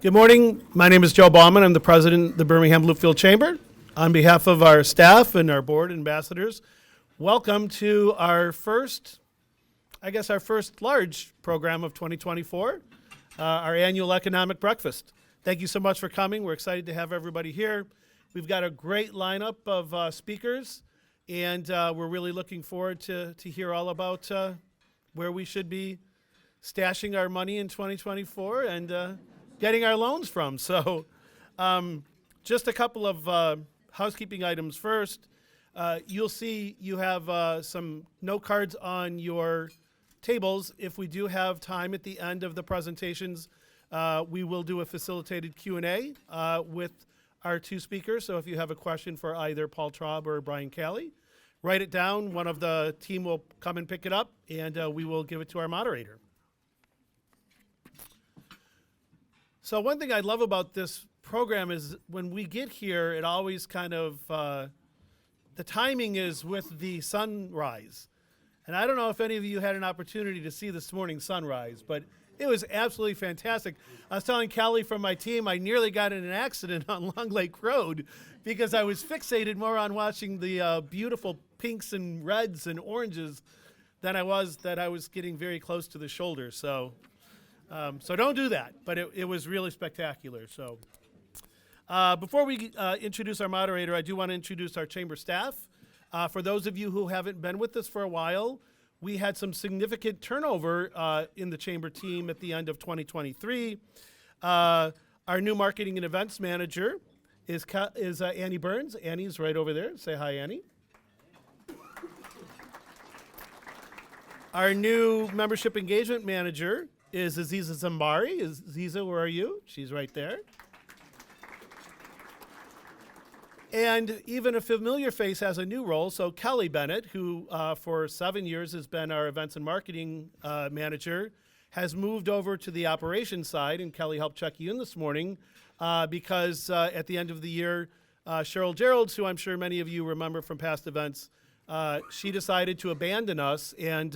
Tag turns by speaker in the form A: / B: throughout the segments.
A: Good morning. My name is Joe Bauman. I'm the president of the Birmingham Bloomfield Chamber. On behalf of our staff and our board ambassadors, welcome to our first large program of 2024, our annual economic breakfast. Thank you so much for coming. We're excited to have everybody here. We've got a great lineup of speakers, and we're really looking forward to hear all about where we should be stashing our money in 2024 and getting our loans from. So just a couple of housekeeping items first. You'll see you have some note cards on your tables. If we do have time at the end of the presentations, we will do a facilitated Q&A with our two speakers. So if you have a question for either Paul Traub or Brian Calley, write it down. One of the team will come and pick it up, and we will give it to our moderator. So one thing I love about this program is when we get here, it always kind of, the timing is with the sunrise. And I don't know if any of you had an opportunity to see this morning's sunrise, but it was absolutely fantastic. I was telling Callie from my team, I nearly got in an accident on Long Lake Road because I was fixated more on watching the beautiful pinks and reds and oranges than I was getting very close to the shoulder. So don't do that, but it was really spectacular. So before we introduce our moderator, I do want to introduce our chamber staff. For those of you who haven't been with us for a while, we had some significant turnover in the chamber team at the end of 2023. Our new marketing and events manager is Annie Burns. Annie's right over there. Say hi, Annie. Our new membership engagement manager is Aziza Zambari. Aziza, where are you? She's right there. And even a familiar face has a new role. So Kelly Bennett, who for 7 years has been our events and marketing manager, has moved over to the operations side. And Kelly helped check you in this morning because at the end of the year, Cheryl Geralds, who I'm sure many of you remember from past events, she decided to abandon us and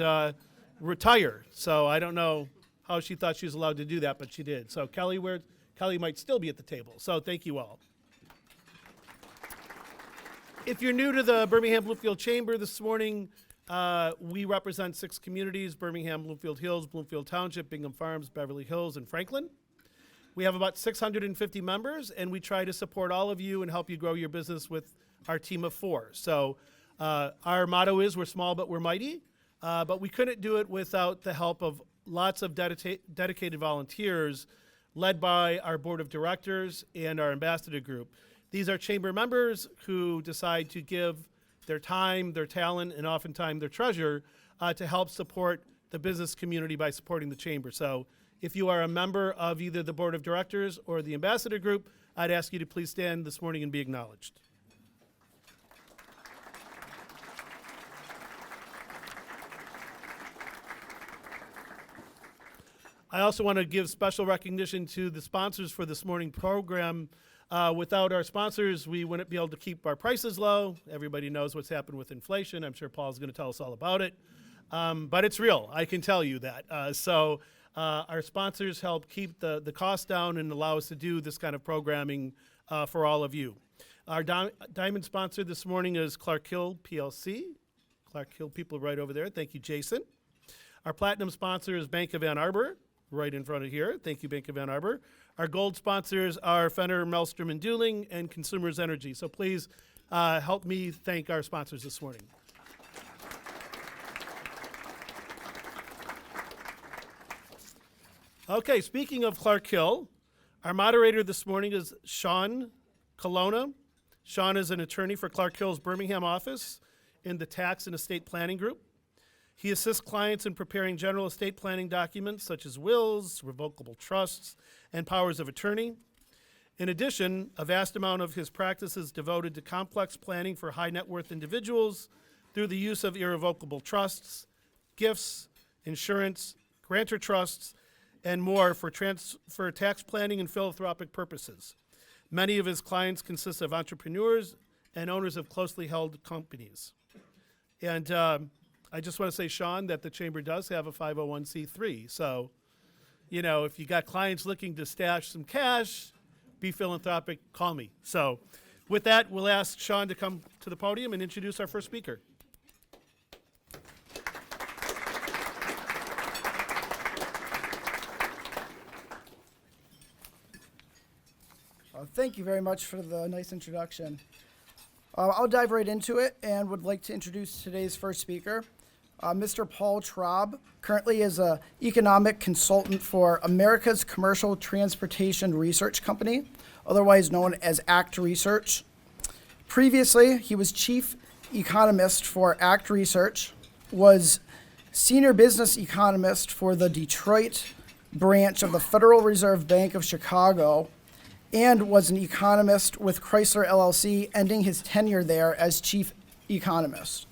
A: retire. So I don't know how she thought she was allowed to do that, but she did. So Kelly might still be at the table. So thank you all. If you're new to the Birmingham Bloomfield Chamber this morning, we represent 6 communities: Birmingham, Bloomfield Hills, Bloomfield Township, Bingham Farms, Beverly Hills, and Franklin. We have about 650 members, and we try to support all of you and help you grow your business with our team of 4. So our motto is, we're small but we're mighty, but we couldn't do it without the help of lots of dedicated volunteers led by our board of directors and our ambassador group. These are chamber members who decide to give their time, their talent, and oftentimes their treasure to help support the business community by supporting the chamber. So if you are a member of either the board of directors or the ambassador group, I'd ask you to please stand this morning and be acknowledged. I also want to give special recognition to the sponsors for this morning program. Without our sponsors, we wouldn't be able to keep our prices low. Everybody knows what's happened with inflation. I'm sure Paul's going to tell us all about it. But it's real. I can tell you that. So our sponsors help keep the cost down and allow us to do this kind of programming for all of you. Our diamond sponsor this morning is Clark Hill PLC. Clark Hill people right over there. Thank you, Jason. Our platinum sponsor is Bank of Ann Arbor, right in front of here. Thank you, Bank of Ann Arbor. Our gold sponsors are Fenner, Melstrom, and Dooling, and Consumers Energy. So please help me thank our sponsors this morning. Okay, speaking of Clark Hill, our moderator this morning is Sean Colonna. Sean is an attorney for Clark Hill's Birmingham office in the Tax and Estate Planning Group. He assists clients in preparing general estate planning documents such as wills, revocable trusts, and powers of attorney. In addition, a vast amount of his practice is devoted to complex planning for high net worth individuals through the use of irrevocable trusts, gifts, insurance, grantor trusts, and more for tax planning and philanthropic purposes. Many of his clients consist of entrepreneurs and owners of closely held companies. And I just want to say, Sean, that the Chamber does have a 501c3. So, if you got clients looking to stash some cash, be philanthropic, call me. So with that, we'll ask Sean to come to the podium and introduce our first speaker.
B: Thank you very much for the nice introduction. I'll dive right into it and would like to introduce today's first speaker, Mr. Paul Traub. Currently is an economic consultant for America's Commercial Transportation Research Company, otherwise known as ACT Research. Previously, he was chief economist for ACT Research, was senior business economist for the Detroit branch of the Federal Reserve Bank of Chicago, and was an economist with Chrysler LLC, ending his tenure there as chief economist.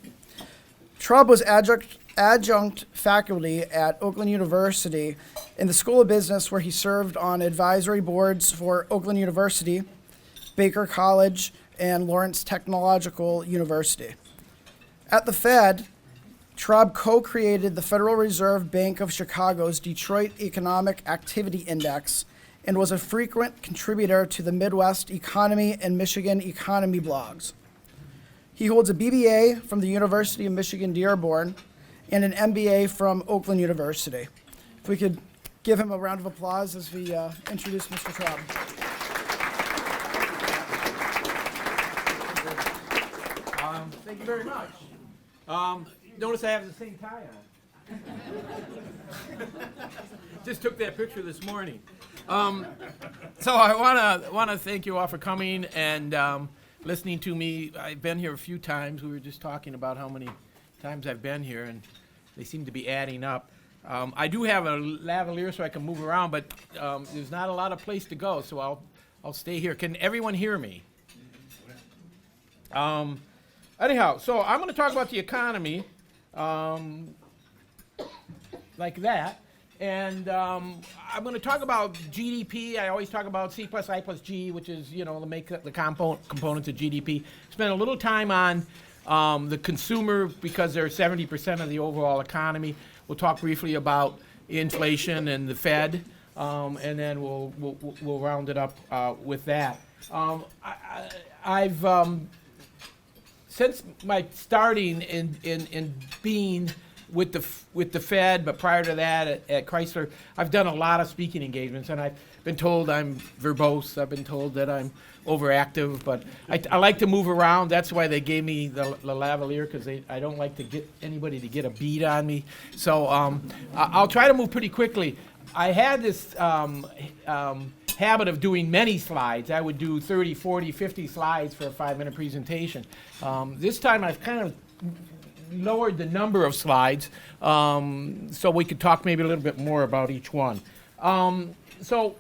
B: Traub was adjunct faculty at Oakland University in the School of Business, where he served on advisory boards for Oakland University, Baker College, and Lawrence Technological University. At the Fed, Traub co-created the Federal Reserve Bank of Chicago's Detroit Economic Activity Index, and was a frequent contributor to the Midwest Economy and Michigan Economy blogs. He holds a BBA from the University of Michigan Dearborn and an MBA from Oakland University. If we could give him a round of applause as we introduce Mr. Traub.
C: Thank you very much. Notice I have the same tie on. Just took that picture this morning. So I want to thank you all for coming and listening to me. I've been here a few times. We were just talking about how many times I've been here, and they seem to be adding up. I do have a lavalier so I can move around, but there's not a lot of place to go, so I'll stay here. Can everyone hear me? Anyhow, so I'm going to talk about the economy like that. And I'm going to talk about GDP. I always talk about C plus I plus G, which is, the components of GDP. Spend a little time on the consumer because they're 70% of the overall economy. We'll talk briefly about inflation and the Fed, and then we'll round it up with that. I've since my starting in being with the Fed, but prior to that at Chrysler, I've done a lot of speaking engagements, and I've been told I'm verbose. I've been told that I'm overactive, but I like to move around. That's why they gave me the lavalier, because I don't like to get anybody to get a bead on me. So I'll try to move pretty quickly. I had this habit of doing many slides. I would do 30, 40, 50 slides for a 5-minute presentation. This time I've kind of lowered the number of slides so we could talk maybe a little bit more about each one. So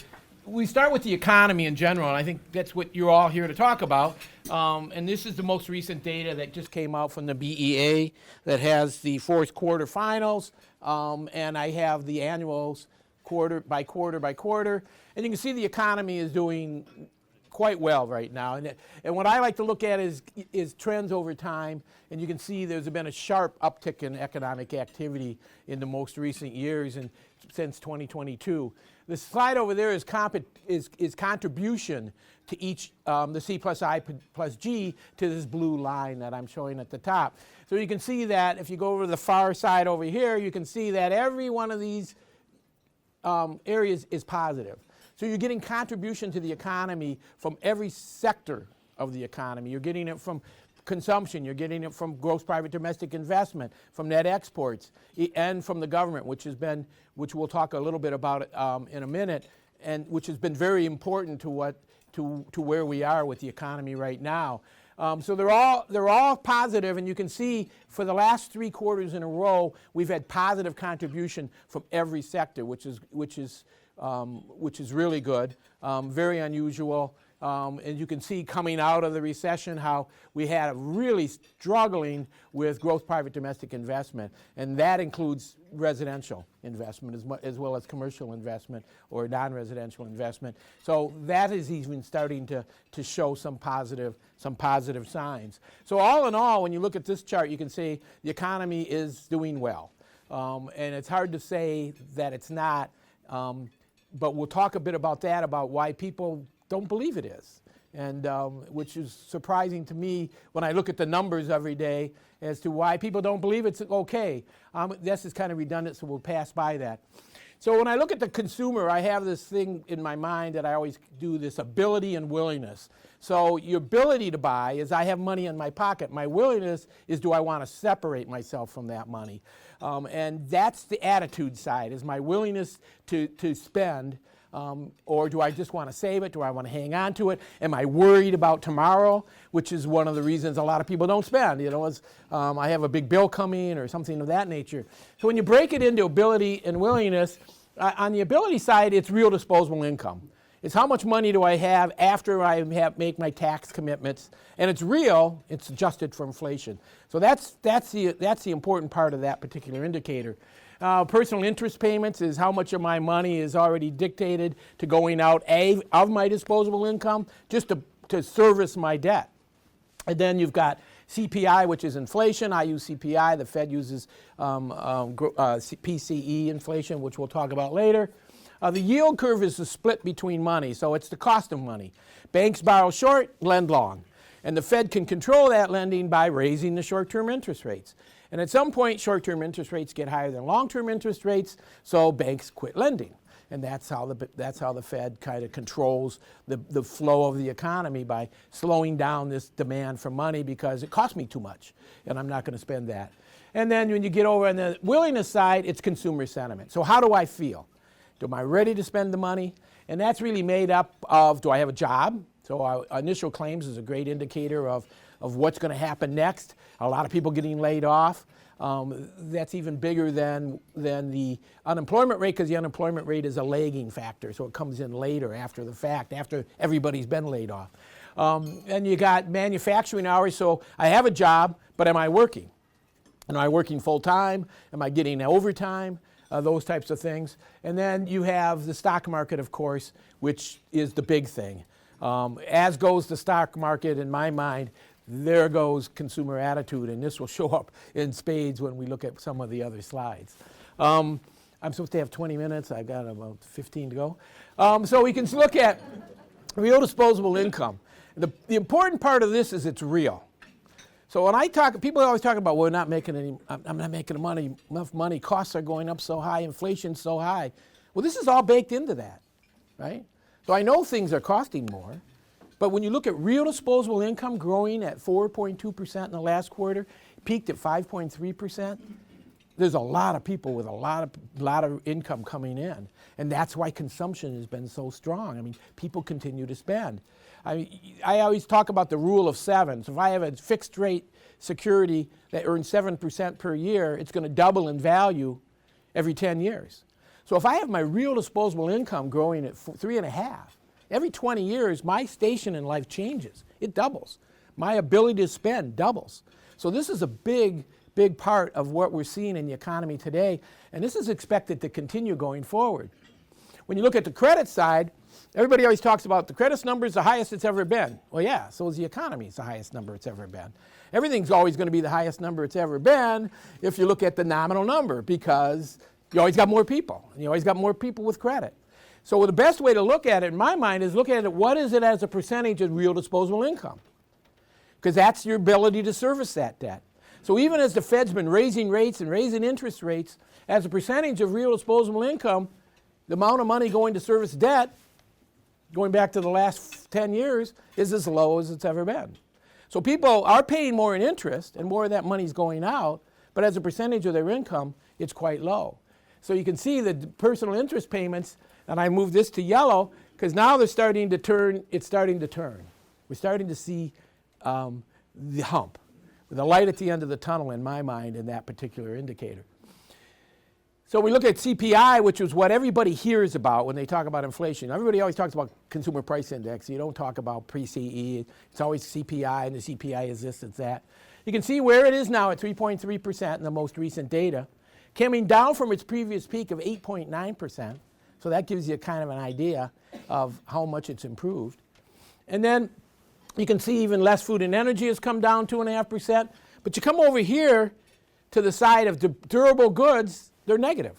C: we start with the economy in general, and I think that's what you're all here to talk about. And this is the most recent data that just came out from the BEA that has the fourth quarter finals, and I have the annuals quarter by quarter by quarter. And you can see the economy is doing quite well right now. And what I like to look at is trends over time. And you can see there's been a sharp uptick in economic activity in the most recent years and since 2022. The slide over there is contribution to each, the C plus I plus G to this blue line that I'm showing at the top. So you can see that if you go over to the far side over here, you can see that every one of these areas is positive. So you're getting contribution to the economy from every sector of the economy. You're getting it from consumption, you're getting it from gross private domestic investment, from net exports, and from the government, which we'll talk a little bit about in a minute, and which has been very important to where we are with the economy right now. So they're all positive, and you can see for the last 3 quarters in a row we've had positive contribution from every sector, which is really good, very unusual. And you can see coming out of the recession how we had really struggling with gross private domestic investment, and that includes residential investment as well as commercial investment or non-residential investment. So that is even starting to show some positive signs. So all in all, when you look at this chart, you can see the economy is doing well, and it's hard to say that it's not. but we'll talk a bit about that, about why people don't believe it is, and which is surprising to me when I look at the numbers every day as to why people don't believe it's okay. This is kind of redundant, so we'll pass by that. So when I look at the consumer, I have this thing in my mind that I always do, this ability and willingness. So your ability to buy is I have money in my pocket. My willingness is, do I want to separate myself from that money? And that's the attitude side, is my willingness to spend, or do I just want to save it? Do I want to hang on to it? Am I worried about tomorrow? Which is one of the reasons a lot of people don't spend. I have a big bill coming or something of that nature. So when you break it into ability and willingness, on the ability side, it's real disposable income. It's how much money do I have after I make my tax commitments, and it's real. It's adjusted for inflation. So that's the important part of that particular indicator. Personal interest payments is how much of my money is already dictated to going out of my disposable income just to service my debt. And then you've got CPI, which is inflation. I use CPI. The Fed uses PCE inflation, which we'll talk about later. The yield curve is the split between money, so it's the cost of money. Banks borrow short, lend long. And the Fed can control that lending by raising the short-term interest rates. And at some point, short-term interest rates get higher than long-term interest rates, so banks quit lending. And that's how the Fed kind of controls the flow of the economy, by slowing down this demand for money because it costs me too much, and I'm not going to spend that. And then when you get over on the willingness side, it's consumer sentiment. So how do I feel? Am I ready to spend the money? And that's really made up of, do I have a job? So our initial claims is a great indicator of what's going to happen next. A lot of people getting laid off. That's even bigger than the unemployment rate, because the unemployment rate is a lagging factor, so it comes in later, after the fact, after everybody's been laid off. And you got manufacturing hours, so I have a job, but am I working? Am I working full time? Am I getting overtime? Those types of things. And then you have the stock market, of course, which is the big thing. As goes the stock market, in my mind, there goes consumer attitude, and this will show up in spades when we look at some of the other slides. I'm supposed to have 20 minutes. I've got about 15 to go. So we can look at real disposable income. The important part of this is it's real. So when I talk, people always talk about, well, I'm not making enough money, costs are going up so high, inflation's so high. Well, this is all baked into that, right? So I know things are costing more, but when you look at real disposable income growing at 4.2% in the last quarter, peaked at 5.3%, there's a lot of people with a lot of income coming in, and that's why consumption has been so strong. I mean, people continue to spend. I always talk about the rule of 7. So if I have a fixed rate security that earns 7% per year, it's going to double in value every 10 years. So if I have my real disposable income growing at 3.5, every 20 years, my station in life changes. It doubles. My ability to spend doubles. So this is a big part of what we're seeing in the economy today, and this is expected to continue going forward. When you look at the credit side, everybody always talks about the credit number is the highest it's ever been. Well, yeah, so is the economy. It's the highest number it's ever been. Everything's always going to be the highest number it's ever been if you look at the nominal number, because you always got more people. You always got more people with credit. So the best way to look at it, in my mind, is look at it, what is it as a percentage of real disposable income? Because that's your ability to service that debt. So even as the Fed's been raising rates and raising interest rates, as a percentage of real disposable income, the amount of money going to service debt, going back to the last 10 years, is as low as it's ever been. So people are paying more in interest, and more of that money's going out, but as a percentage of their income, it's quite low. So you can see the personal interest payments, and I moved this to yellow, because now they're starting to turn, it's starting to turn. We're starting to see the hump, the light at the end of the tunnel, in my mind, in that particular indicator. So we look at CPI, which is what everybody hears about when they talk about inflation. Everybody always talks about consumer price index. You don't talk about pre-CE. It's always CPI, and the CPI is this, it's that. You can see where it is now at 3.3% in the most recent data, coming down from its previous peak of 8.9%. So that gives you kind of an idea of how much it's improved. And then you can see even less food and energy has come down 2.5%. But you come over here to the side of durable goods, they're negative.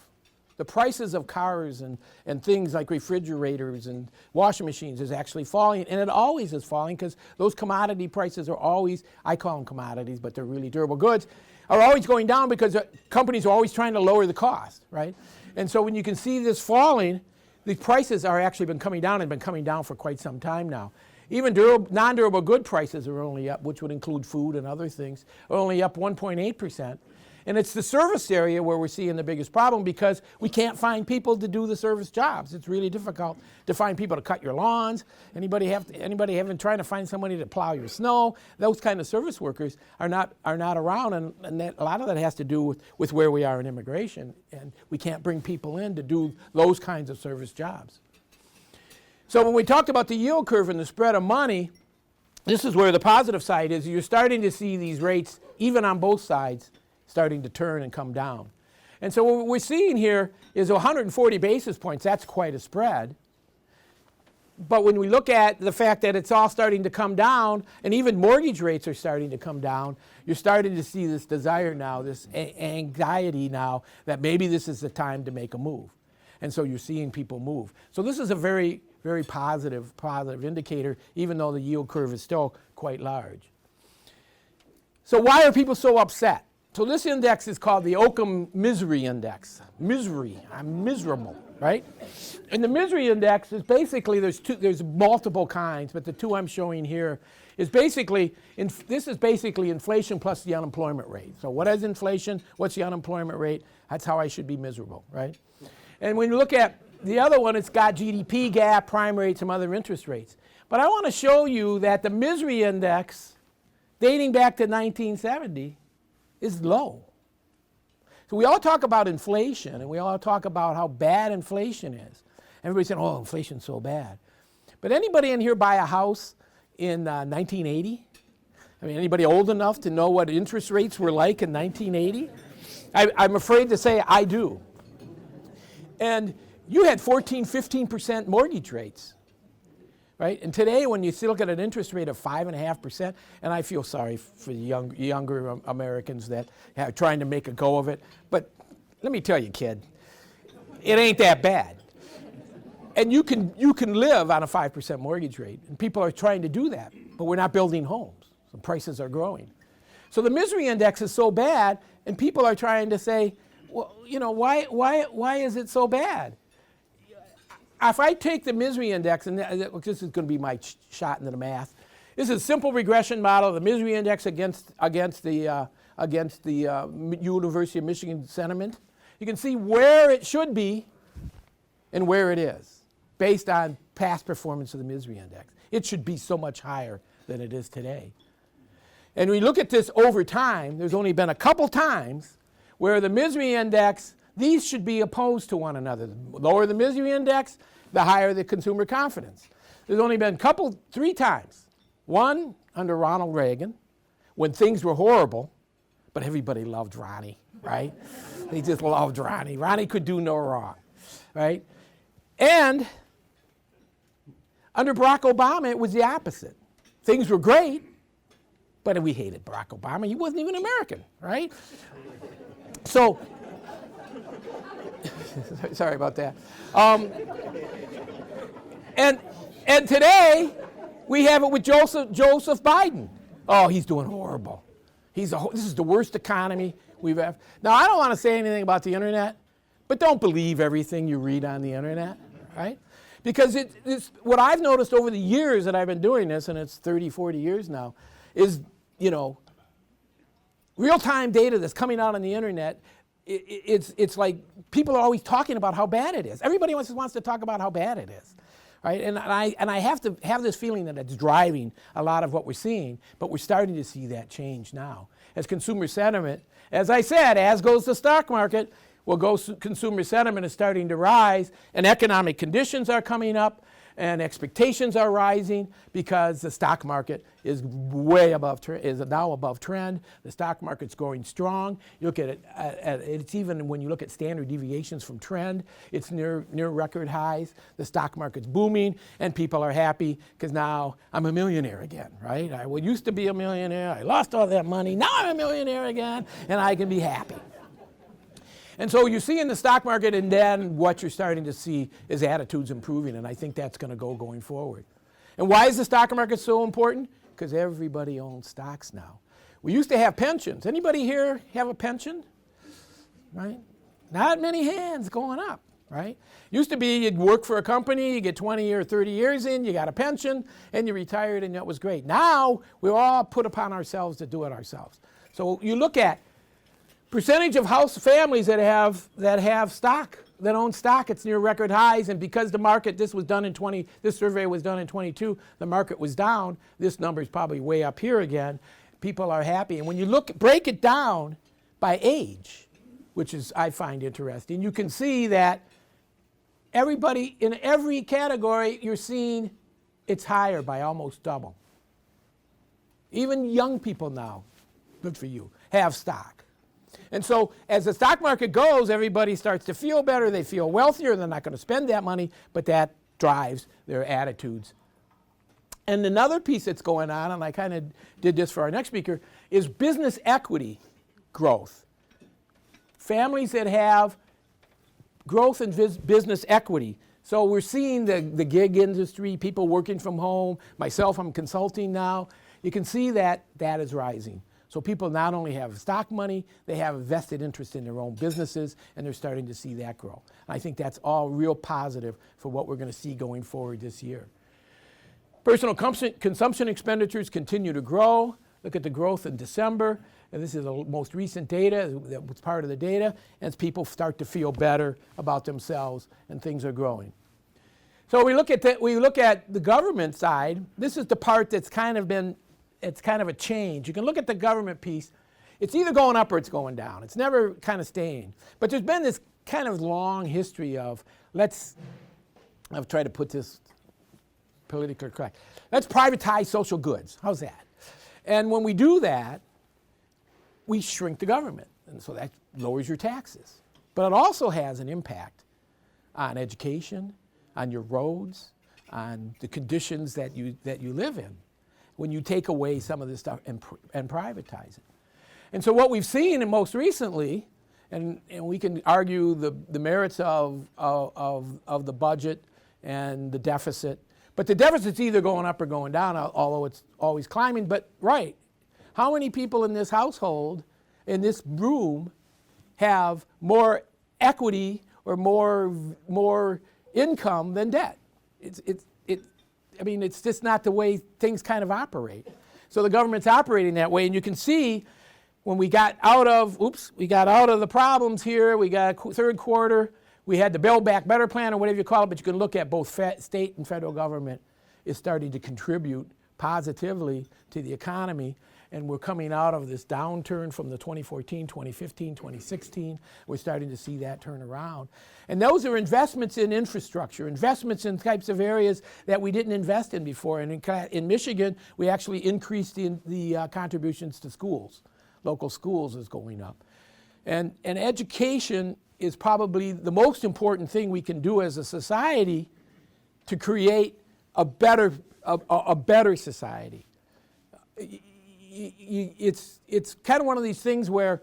C: the prices of cars and things like refrigerators and washing machines is actually falling, and it always is falling because those commodity prices are always, I call them commodities, but they're really durable goods, are always going down because companies are always trying to lower the cost, right? And so when you can see this falling, the prices are actually been coming down and been coming down for quite some time now. Even non-durable good prices are only up, which would include food and other things, are only up 1.8%. And it's the service area where we're seeing the biggest problem because we can't find people to do the service jobs. It's really difficult to find people to cut your lawns. Anybody having trying to find somebody to plow your snow? Those kind of service workers are not around, and a lot of that has to do with where we are in immigration, and we can't bring people in to do those kinds of service jobs. So when we talked about the yield curve and the spread of money, this is where the positive side is. You're starting to see these rates, even on both sides, starting to turn and come down. And so what we're seeing here is 140 basis points. That's quite a spread. But when we look at the fact that it's all starting to come down, and even mortgage rates are starting to come down, you're starting to see this desire now, this anxiety now, that maybe this is the time to make a move. And so you're seeing people move. So this is a very, very positive indicator, even though the yield curve is still quite large. So why are people so upset? So this index is called the Occam Misery Index. Misery, I'm miserable, right? And the misery index is basically, there's multiple kinds, but the two I'm showing here is basically, this is basically inflation plus the unemployment rate. So what is inflation? What's the unemployment rate? That's how I should be miserable, right? And when you look at the other one, it's got GDP gap, prime rate, some other interest rates. But I want to show you that the misery index, dating back to 1970, is low. So we all talk about inflation, and we all talk about how bad inflation is. Everybody's saying, oh, inflation's so bad. But anybody in here buy a house in 1980? I mean, anybody old enough to know what interest rates were like in 1980? I'm afraid to say I do. And you had 14, 15% mortgage rates, right? And today, when you look at an interest rate of 5.5%, and I feel sorry for the younger Americans that are trying to make a go of it, but let me tell you, kid, it ain't that bad. And you can live on a 5% mortgage rate, and people are trying to do that, but we're not building homes, so prices are growing. So the misery index is so bad, and people are trying to say, well, you know, why is it so bad? If I take the misery index, and this is going to be my shot into the math, this is a simple regression model of the misery index against the University of Michigan sentiment. You can see where it should be and where it is based on past performance of the misery index. It should be so much higher than it is today. And we look at this over time, there's only been a couple times where the misery index, these should be opposed to one another. The lower the misery index, the higher the consumer confidence. There's only been three times. One, under Ronald Reagan, when things were horrible, but everybody loved Ronnie, right? They just loved Ronnie. Ronnie could do no wrong, right? And under Barack Obama, it was the opposite. Things were great, but we hated Barack Obama. He wasn't even American, right? So, sorry about that. And today, we have it with Joseph Biden. Oh, he's doing horrible. This is the worst economy we've ever. Now, I don't want to say anything about the internet, but don't believe everything you read on the internet, right? Because it's what I've noticed over the years that I've been doing this, and it's 30, 40 years now, is, real-time data that's coming out on the internet. It's like people are always talking about how bad it is. Everybody wants to talk about how bad it is, right? And I have to have this feeling that it's driving a lot of what we're seeing, but we're starting to see that change now. As consumer sentiment, as I said, as goes the stock market, consumer sentiment is starting to rise, and economic conditions are coming up, and expectations are rising because the stock market is way above is now above trend. The stock market's going strong. You look at it, it's even when you look at standard deviations from trend, it's near record highs. The stock market's booming, and people are happy because now I'm a millionaire again, right? I used to be a millionaire. I lost all that money. Now I'm a millionaire again, and I can be happy. And so you see in the stock market, and then what you're starting to see is attitudes improving, and I think that's going to go going forward. And why is the stock market so important? Because everybody owns stocks now. We used to have pensions. Anybody here have a pension? Right? Not many hands going up, right? Used to be you'd work for a company, you get 20 or 30 years in, you got a pension, and you retired, and that was great. Now, we're all put upon ourselves to do it ourselves. So you look at percentage of house families that have stock, that own stock, it's near record highs, and because the market, this survey was done in 22, the market was down, this number is probably way up here again. People are happy. And when you break it down by age, which is, I find interesting, you can see that everybody in every category, you're seeing it's higher by almost double. Even young people now, good for you, have stock. And so as the stock market goes, everybody starts to feel better, they feel wealthier, they're not going to spend that money, but that drives their attitudes. And another piece that's going on, and I kind of did this for our next speaker, is business equity growth. Families that have growth in business equity. So we're seeing the gig industry, people working from home. Myself, I'm consulting now. You can see that is rising. So people not only have stock money, they have a vested interest in their own businesses, and they're starting to see that grow. I think that's all real positive for what we're going to see going forward this year. Personal consumption expenditures continue to grow. Look at the growth in December. And this is the most recent data, that was part of the data, as people start to feel better about themselves and things are growing. So we look at the government side. This is the part that's kind of a change. You can look at the government piece. It's either going up or it's going down. It's never kind of staying. But there's been this kind of long history of, I've tried to put this politically correct. Let's privatize social goods. How's that? And when we do that, we shrink the government. And so that lowers your taxes. But it also has an impact on education, on your roads, on the conditions that you live in when you take away some of this stuff and privatize it. And so what we've seen, and most recently, and we can argue the merits of the budget and the deficit, but the deficit's either going up or going down, although it's always climbing. But right, how many people in this household, in this room, have more equity or more income than debt? It's just not the way things kind of operate. So the government's operating that way, and you can see when we got out of the problems here, we got third quarter, we had the Build Back Better plan or whatever you call it, but you can look at both state and federal government is starting to contribute positively to the economy, and we're coming out of this downturn from the 2014, 2015, 2016. We're starting to see that turn around. And those are investments in infrastructure, investments in types of areas that we didn't invest in before. And in Michigan, we actually increased the contributions to schools. Local schools is going up. And education is probably the most important thing we can do as a society to create a better society. It's kind of one of these things where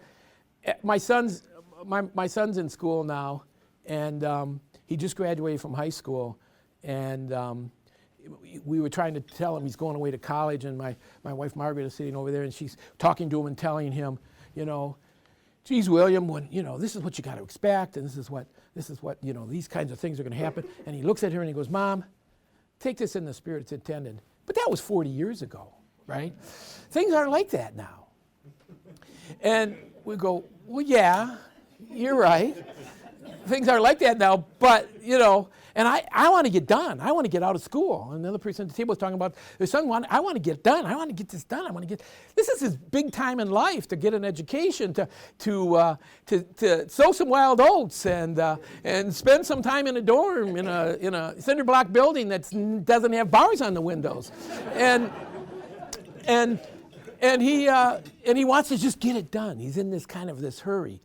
C: my son's in school now, and he just graduated from high school, and we were trying to tell him he's going away to college, and my wife Margaret is sitting over there, and she's talking to him and telling him, geez, William, this is what you got to expect, and this is what these kinds of things are going to happen. And he looks at her and he goes, Mom, take this in the spirit it's intended. But that was 40 years ago, right? Things aren't like that now. And we go, well, yeah, you're right. Things aren't like that now, but, and I want to get done. I want to get out of school. And the other person at the table was talking about their son, I want to get done. I want to get this done. This is his big time in life to get an education, to sow some wild oats and spend some time in a dorm in a cinder block building that doesn't have bars on the windows. And he wants to just get it done. He's in this hurry.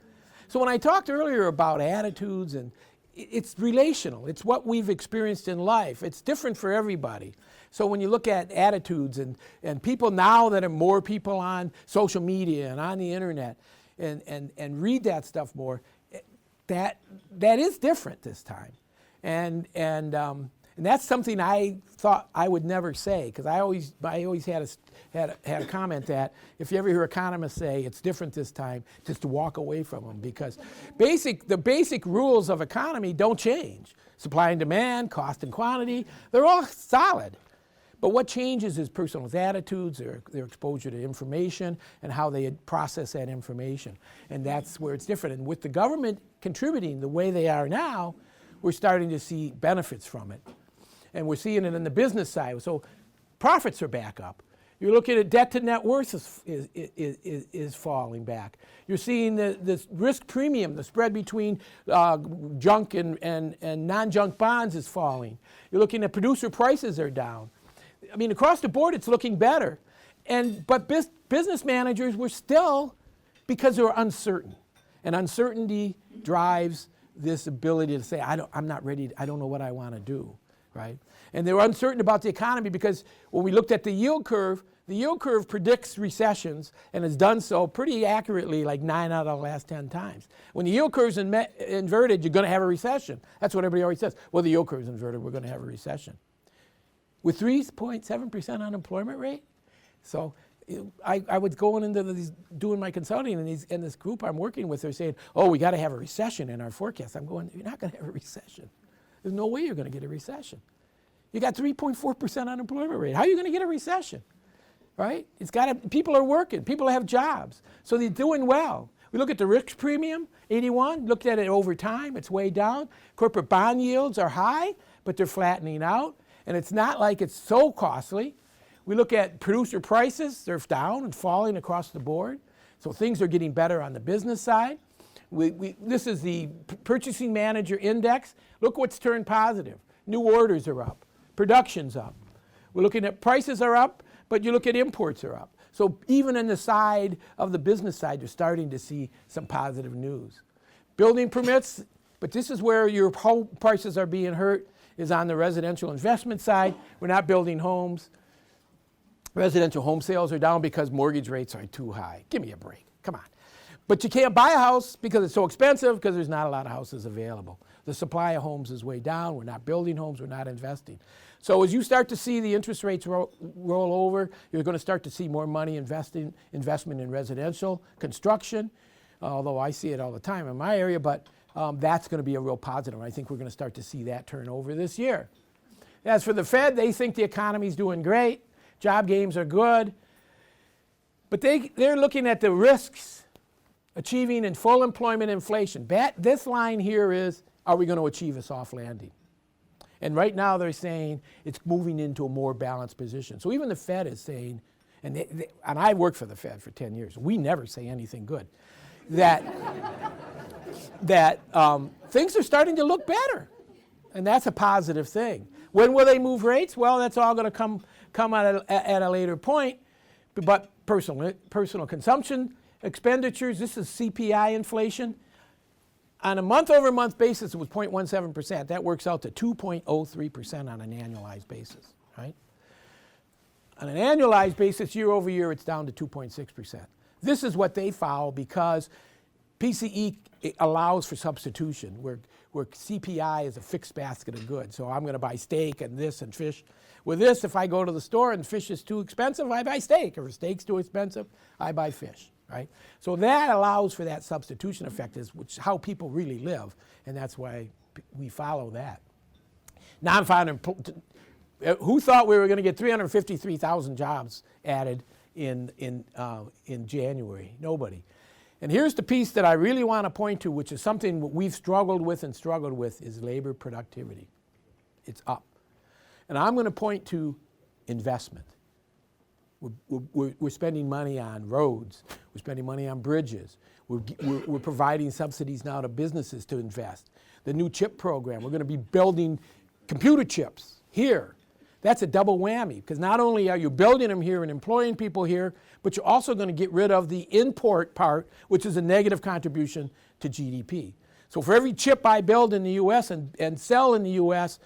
C: So when I talked earlier about attitudes, and it's relational. It's what we've experienced in life. It's different for everybody. So when you look at attitudes and people now that are more people on social media and on the internet and read that stuff more, that is different this time, and that's something I thought I would never say, because I always had a comment that if you ever hear economists say it's different this time, just to walk away from them, because the basic rules of economy don't change. Supply and demand, cost and quantity, they're all solid. But what changes is person's attitudes, their exposure to information, and how they process that information. And that's where it's different. And with the government contributing the way they are now, we're starting to see benefits from it. And we're seeing it in the business side. So profits are back up. You're looking at debt to net worth is falling back. You're seeing the risk premium, the spread between junk and non-junk bonds is falling. You're looking at producer prices are down. I mean, across the board, it's looking better. But business managers were still, because they were uncertain. And uncertainty drives this ability to say, I'm not ready, I don't know what I want to do, right? And they were uncertain about the economy because when we looked at the yield curve predicts recessions and has done so pretty accurately, like 9 out of the last 10 times. When the yield curve's inverted, you're going to have a recession. That's what everybody always says. Well, the yield curve's inverted, we're going to have a recession. With 3.7% unemployment rate, so I was going into doing my consulting, and this group I'm working with, they're saying, oh, we got to have a recession in our forecast. I'm going, you're not going to have a recession. There's no way you're going to get a recession. You got 3.4% unemployment rate. How are you going to get a recession? Right? People are working, people have jobs, so they're doing well. We look at the risk premium, 81, looked at it over time, it's way down. Corporate bond yields are high, but they're flattening out, and it's not like it's so costly. We look at producer prices, they're down and falling across the board, so things are getting better on the business side. This is the Purchasing Manager Index. Look what's turned positive. New orders are up, production's up. We're looking at prices are up, but you look at imports are up. So even in the side of the business side, you're starting to see some positive news. Building permits, but this is where your home prices are being hurt, is on the residential investment side. We're not building homes. Residential home sales are down because mortgage rates are too high. Give me a break, come on. But you can't buy a house because it's so expensive, because there's not a lot of houses available. The supply of homes is way down. We're not building homes, we're not investing. So as you start to see the interest rates roll over, you're going to start to see more money investment in residential construction, although I see it all the time in my area, but that's going to be a real positive. I think we're going to start to see that turn over this year. As for the Fed, they think the economy's doing great, job gains are good, but they're looking at the risks, achieving in full employment inflation. This line here is, are we going to achieve a soft landing? And right now they're saying it's moving into a more balanced position. So even the Fed is saying, and I worked for the Fed for 10 years, we never say anything good, that things are starting to look better. And that's a positive thing. When will they move rates? Well, that's all going to come at a later point. But personal consumption expenditures, this is CPI inflation. On a month-over-month basis, it was 0.17%. That works out to 2.03% on an annualized basis, right? On an annualized basis, year over year, it's down to 2.6%. This is what they follow because PCE allows for substitution, where CPI is a fixed basket of goods. So I'm going to buy steak and this and fish. With this, if I go to the store and fish is too expensive, I buy steak. Or if steak's too expensive, I buy fish. Right? So that allows for that substitution effect, which is how people really live, and that's why we follow that. Non-farm, who thought we were going to get 353,000 jobs added in January? Nobody. And here's the piece that I really want to point to, which is something we've struggled with, is labor productivity. It's up. And I'm going to point to investment. We're spending money on roads. We're spending money on bridges. We're providing subsidies now to businesses to invest. The new chip program, we're going to be building computer chips here. That's a double whammy, because not only are you building them here and employing people here, but you're also going to get rid of the import part, which is a negative contribution to GDP. So for every chip I build in the U.S. and sell in the U.S.,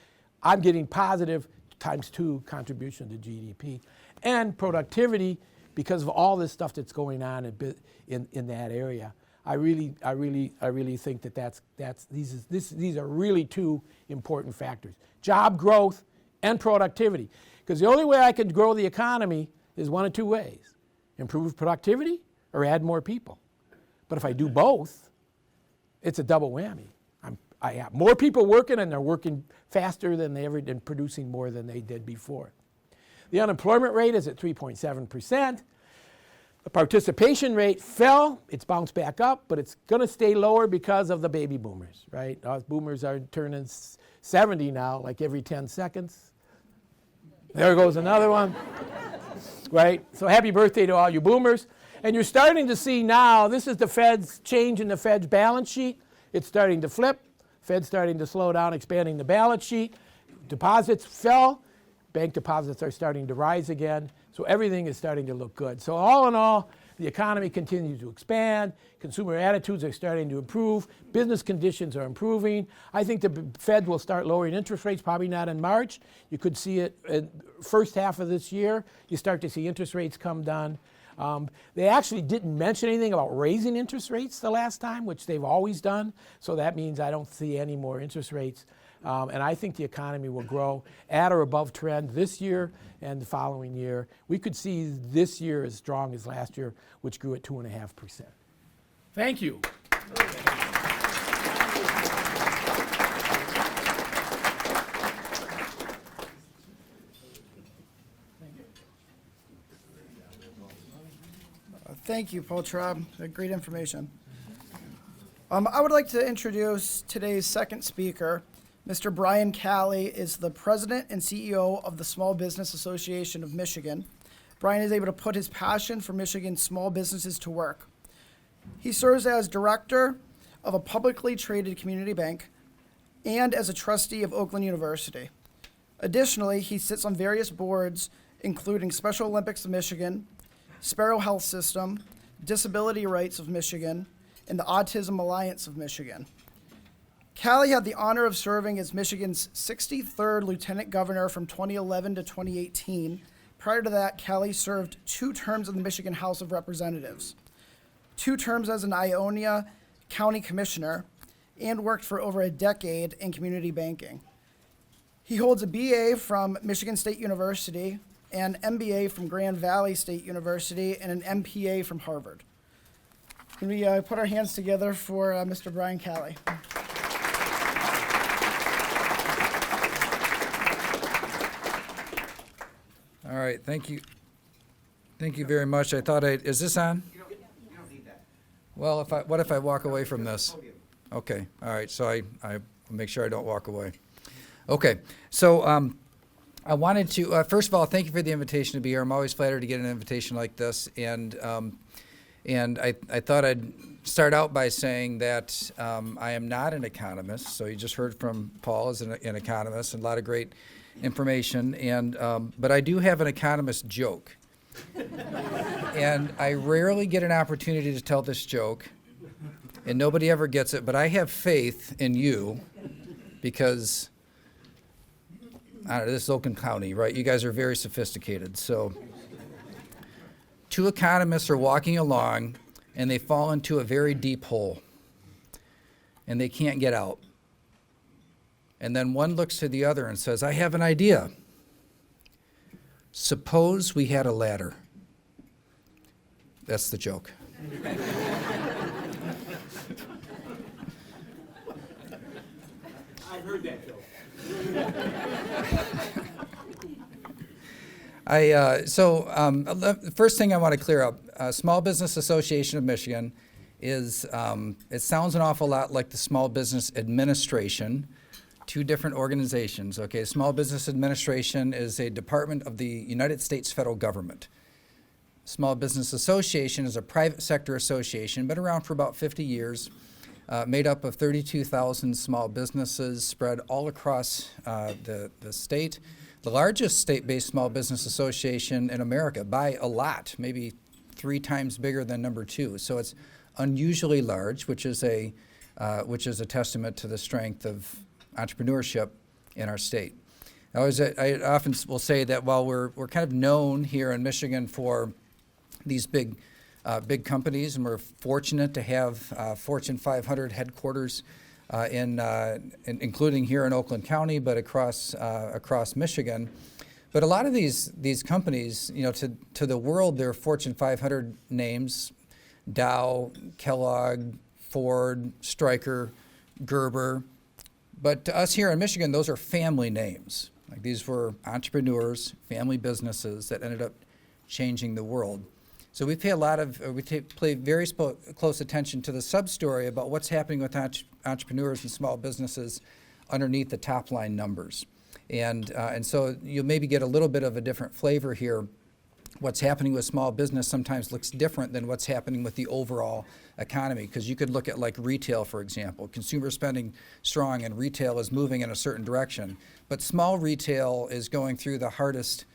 C: I'm getting positive ×2 contribution to GDP. And productivity, because of all this stuff that's going on in that area. I really think that these are really two important factors: job growth and productivity. Because the only way I can grow the economy is one of two ways: improve productivity or add more people. But if I do both, it's a double whammy. I have more people working, and they're working faster than they ever did, producing more than they did before. The unemployment rate is at 3.7%. The participation rate fell. It's bounced back up, but it's going to stay lower because of the baby boomers, right? Us boomers are turning 70 now, like every 10 seconds. There goes another one, right? So happy birthday to all you boomers. And you're starting to see now, this is the Fed's change in the Fed's balance sheet. It's starting to flip. Fed's starting to slow down, expanding the balance sheet. Deposits fell. Bank deposits are starting to rise again. So everything is starting to look good. So all in all, the economy continues to expand. Consumer attitudes are starting to improve. Business conditions are improving. I think the Fed will start lowering interest rates, probably not in March. You could see it in first half of this year. You start to see interest rates come down. They actually didn't mention anything about raising interest rates the last time, which they've always done. So that means I don't see any more interest rates. And I think the economy will grow at or above trend this year and the following year. We could see this year as strong as last year, which grew at 2.5%. Thank you.
B: Thank you, Paul Traub. Great information. I would like to introduce today's second speaker. Mr. Brian Calley is the president and CEO of the Small Business Association of Michigan. Brian is able to put his passion for Michigan's small businesses to work. He serves as director of a publicly traded community bank and as a trustee of Oakland University. Additionally, he sits on various boards, including Special Olympics of Michigan, Sparrow Health System, Disability Rights of Michigan, and the Autism Alliance of Michigan. Calley had the honor of serving as Michigan's 63rd Lieutenant Governor from 2011 to 2018. Prior to that, Calley served 2 terms in the Michigan House of Representatives, 2 terms as an Ionia County Commissioner, and worked for over a decade in community banking. He holds a BA from Michigan State University, an MBA from Grand Valley State University, and an MPA from Harvard. Can we put our hands together for Mr. Brian Calley?
D: All right, thank you. Thank you very much. I thought is this on?
E: You don't need that.
D: Well, what if I walk away from this? Okay, all right, so I make sure I don't walk away. Okay, so I wanted to, first of all, thank you for the invitation to be here. I'm always flattered to get an invitation like this, and I thought I'd start out by saying that I am not an economist. So you just heard from Paul as an economist, and a lot of great information, but I do have an economist joke. And I rarely get an opportunity to tell this joke, and nobody ever gets it, but I have faith in you because I don't know, this is Oakland County, right? You guys are very sophisticated. So 2 economists are walking along, and they fall into a very deep hole, and they can't get out. And then one looks to the other and says, I have an idea. Suppose we had a ladder. That's the joke.
C: I've heard that joke.
D: The first thing I want to clear up, Small Business Association of Michigan is, it sounds an awful lot like the Small Business Administration, 2 different organizations. Okay, Small Business Administration is a department of the United States federal government. Small Business Association is a private sector association, been around for about 50 years, made up of 32,000 small businesses spread all across the state. The largest state-based small business association in America by a lot, maybe 3 times bigger than number 2. So it's unusually large, which is a testament to the strength of entrepreneurship in our state. I often will say that while we're kind of known here in Michigan for these big big companies, and we're fortunate to have Fortune 500 headquarters including here in Oakland County, but across Michigan. But a lot of these companies, to the world, they're Fortune 500 names: Dow, Kellogg, Ford, Stryker, Gerber. But to us here in Michigan, those are family names. Like, these were entrepreneurs, family businesses that ended up changing the world. So we pay pay very close attention to the sub-story about what's happening with entrepreneurs and small businesses underneath the top line numbers. And so you'll maybe get a little bit of a different flavor here. What's happening with small business sometimes looks different than what's happening with the overall economy, because you could look at like retail, for example. Consumer spending strong and retail is moving in a certain direction. But small retail is going through the hardest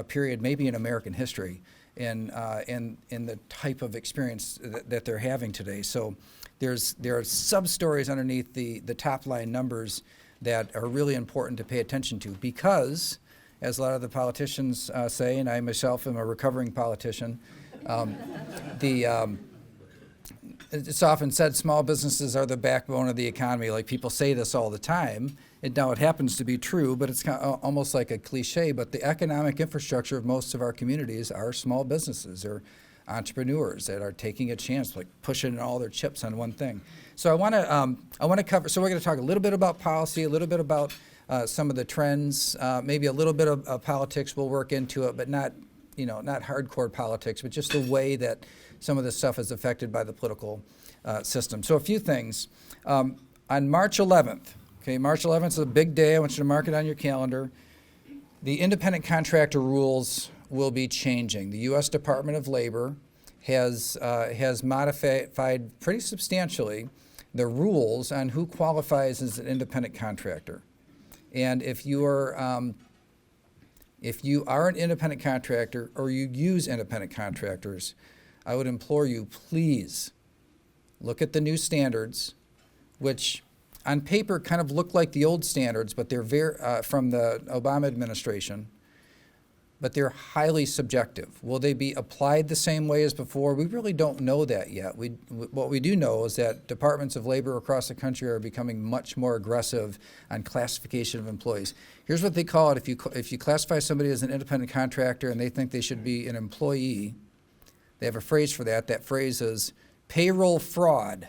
D: period maybe in American history in the type of experience that they're having today. So there are sub-stories underneath the top line numbers that are really important to pay attention to, because, as a lot of the politicians say, and I myself am a recovering politician, it's often said small businesses are the backbone of the economy. Like, people say this all the time. Now it happens to be true, but it's kind of almost like a cliche. But the economic infrastructure of most of our communities are small businesses or entrepreneurs that are taking a chance, like pushing all their chips on one thing. So I want to cover. So we're going to talk a little bit about policy, a little bit about some of the trends, maybe a little bit of politics. We'll work into it, but not hardcore politics, but just the way that some of this stuff is affected by the political system. So a few things. On March 11th, March 11th is a big day. I want you to mark it on your calendar. The independent contractor rules will be changing. The U.S. Department of Labor has modified pretty substantially the rules on who qualifies as an independent contractor. And if you are an independent contractor or you use independent contractors, I would implore you, please look at the new standards, which on paper kind of look like the old standards, but they're from the Obama administration, but they're highly subjective. Will they be applied the same way as before? We really don't know that yet. What we do know is that departments of labor across the country are becoming much more aggressive on classification of employees. Here's what they call it. If you classify somebody as an independent contractor and they think they should be an employee, they have a phrase for that. That phrase is payroll fraud.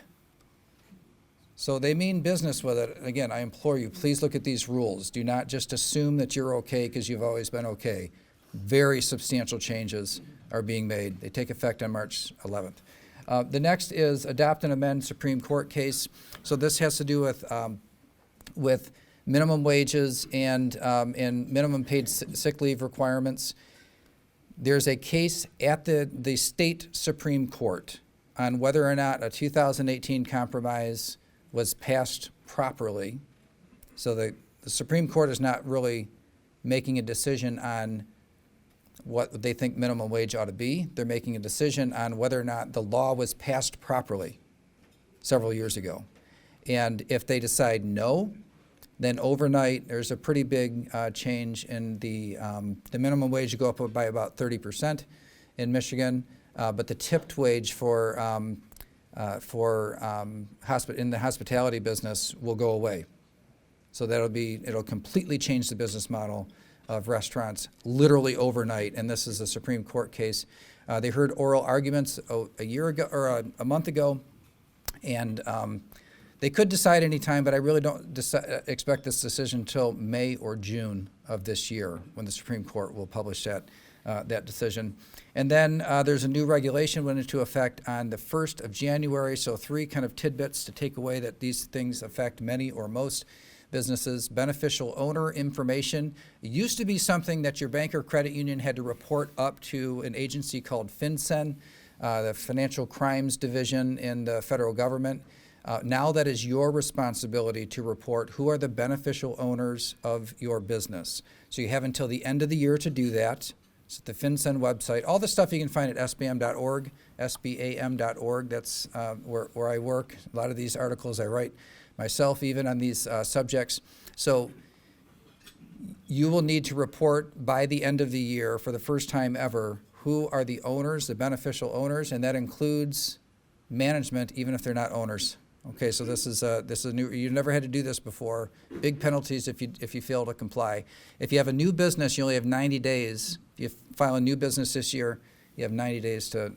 D: So they mean business with it. Again, I implore you, please look at these rules. Do not just assume that you're okay because you've always been okay. Very substantial changes are being made. They take effect on March 11th. The next is adopt and amend Supreme Court case. So this has to do with minimum wages and minimum paid sick leave requirements. There's a case at the state Supreme Court on whether or not a 2018 compromise was passed properly. So the Supreme Court is not really making a decision on what they think minimum wage ought to be. They're making a decision on whether or not the law was passed properly several years ago. And if they decide no, then overnight there's a pretty big change in the minimum wage to go up by about 30% in Michigan, but the tipped wage in the hospitality business will go away. So it'll completely change the business model of restaurants literally overnight, and this is a Supreme Court case. They heard oral arguments a year ago or a month ago, and they could decide any time, but I really don't expect this decision until May or June of this year when the Supreme Court will publish that decision. And then there's a new regulation went into effect on the 1st of January, so 3 kind of tidbits to take away that these things affect many or most businesses. Beneficial owner information. It used to be something that your bank or credit union had to report up to an agency called FinCEN, the Financial Crimes Division in the federal government. Now that is your responsibility to report who are the beneficial owners of your business. So you have until the end of the year to do that. It's at the FinCEN website. All the stuff you can find at sbam.org, sbam.org. That's where I work. A lot of these articles I write myself even on these subjects. So You will need to report by the end of the year, for the first time ever, who are the owners, the beneficial owners, and that includes management, even if they're not owners. Okay, so this is a new. You've never had to do this before. Big penalties if you fail to comply. If you have a new business, you only have 90 days. If you file a new business this year, you have 90 days to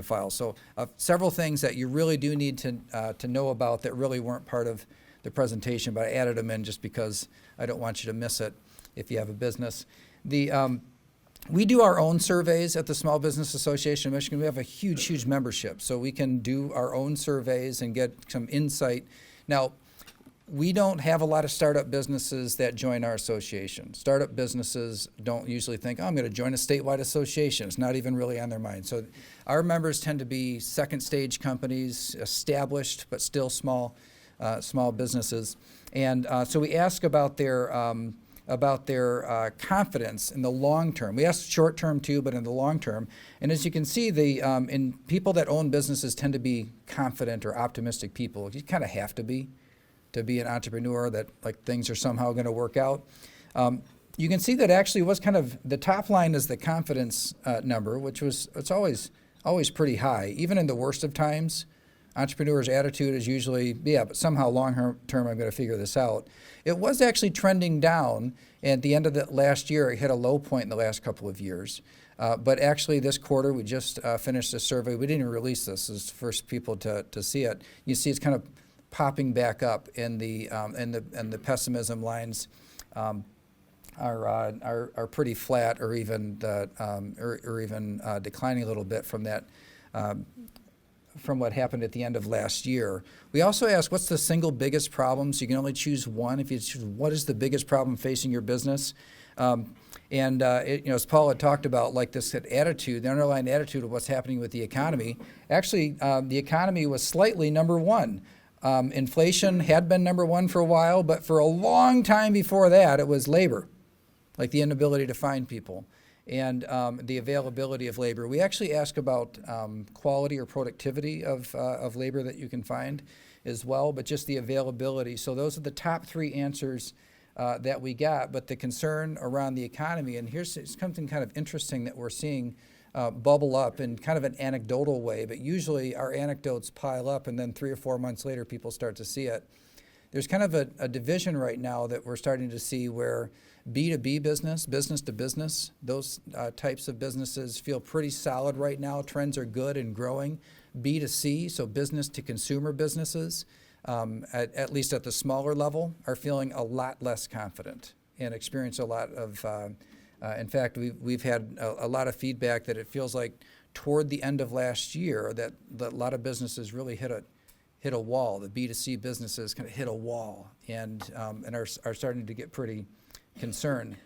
D: file. So several things that you really do need to know about that really weren't part of the presentation, but I added them in just because I don't want you to miss it if you have a business. We do our own surveys at the Small Business Association of Michigan. We have a huge membership, so we can do our own surveys and get some insight. Now, we don't have a lot of startup businesses that join our association. Startup businesses don't usually think, oh, I'm going to join a statewide association. It's not even really on their mind. So our members tend to be second stage companies, established but still small businesses. And so we ask about their confidence in the long term. We ask short term too, but in the long term. And as you can see, in people that own businesses tend to be confident or optimistic people. You kind of have to be an entrepreneur, that like things are somehow going to work out. You can see that actually was kind of the top line is the confidence number, which it's always pretty high, even in the worst of times. Entrepreneur's attitude is usually, but somehow long term I'm going to figure this out. It was actually trending down. At the end of the last year, it hit a low point in the last couple of years. But actually this quarter, we just finished a survey. We didn't even release this as the first people to see it. You see it's kind of popping back up, and the pessimism lines are pretty flat, or even declining a little bit from that. From what happened at the end of last year. We also ask, what's the single biggest problem? So you can only choose one. If you choose, what is the biggest problem facing your business? As Paul had talked about, like this attitude, the underlying attitude of what's happening with the economy. Actually, the economy was slightly number one. Inflation had been number one for a while, but for a long time before that, it was labor, like the inability to find people. And the availability of labor. We actually ask about quality or productivity of labor that you can find as well, but just the availability. So those are the top three answers that we got. But the concern around the economy, and here's something kind of interesting that we're seeing bubble up in kind of an anecdotal way, but usually our anecdotes pile up and then 3 or 4 months later people start to see it. There's kind of a division right now that we're starting to see where B2B business to business, those types of businesses feel pretty solid right now. Trends are good and growing. B2C, so business to consumer businesses, at least at the smaller level, are feeling a lot less confident and experience a lot of, in fact, we've had a lot of feedback that it feels like toward the end of last year that a lot of businesses really hit a wall. The B2C businesses kind of hit a wall and are starting to get pretty concerned.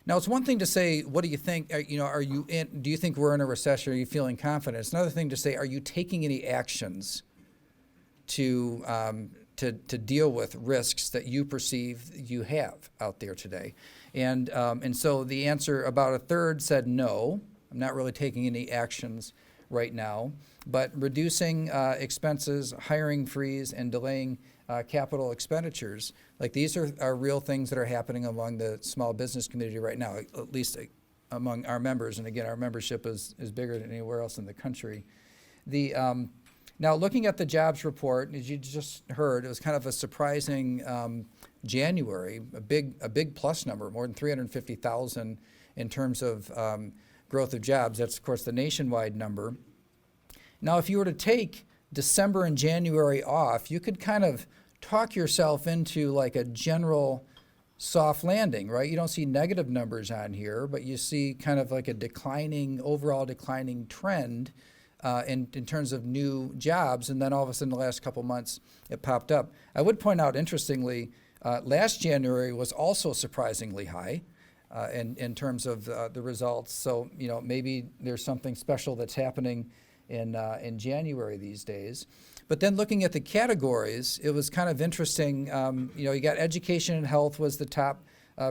D: Now, it's one thing to say, what do you think? Do you think we're in a recession? Are you feeling confident? It's another thing to say, are you taking any actions to deal with risks that you perceive you have out there today? And so the answer, about a third said no. I'm not really taking any actions right now, but reducing expenses, hiring freeze, and delaying capital expenditures. Like these are real things that are happening among the small business community right now, at least among our members. And again, our membership is bigger than anywhere else in the country. Now, looking at the jobs report, as you just heard, it was kind of a surprising January, a big plus number, more than 350,000 in terms of growth of jobs. That's, of course, the nationwide number. Now, if you were to take December and January off, you could kind of talk yourself into like a general soft landing, right? You don't see negative numbers on here, but you see kind of like a overall declining trend in terms of new jobs, and then all of a sudden the last couple months it popped up. I would point out, interestingly, last January was also surprisingly high in terms of the results. So maybe there's something special that's happening in January these days. But then looking at the categories, it was kind of interesting. You got education and health was the top